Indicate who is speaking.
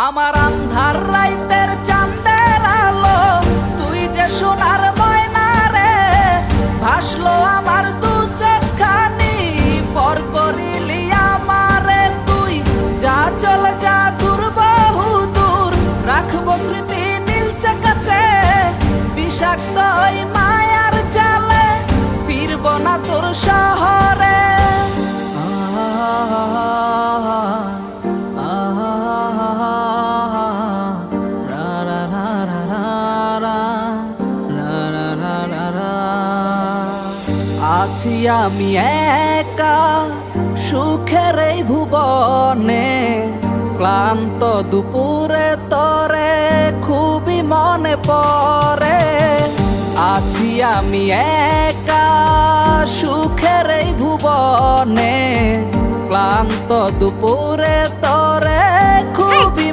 Speaker 1: আমার আন্ধার রাইতের চাঁদের আলো, তুই যে সোনার ময়না রে, ভাসলো আমার দু চোখখানি, পর করিলি আমারে তুই। যা চল যা দূর বহু দূর, রাখবো স্মৃতি নীলচে কাছে, বিষাক্ত ওই মায়ার জালে ফিরব না তোর শহরে। আছি আমি একা সুখের এই ভুবনে, ক্লান্ত দুপুরে তরে খুবই মনে পড়ে। আছি আমি একা সুখের এই ভুবনে, ক্লান্ত দুপুরে তরে খুবই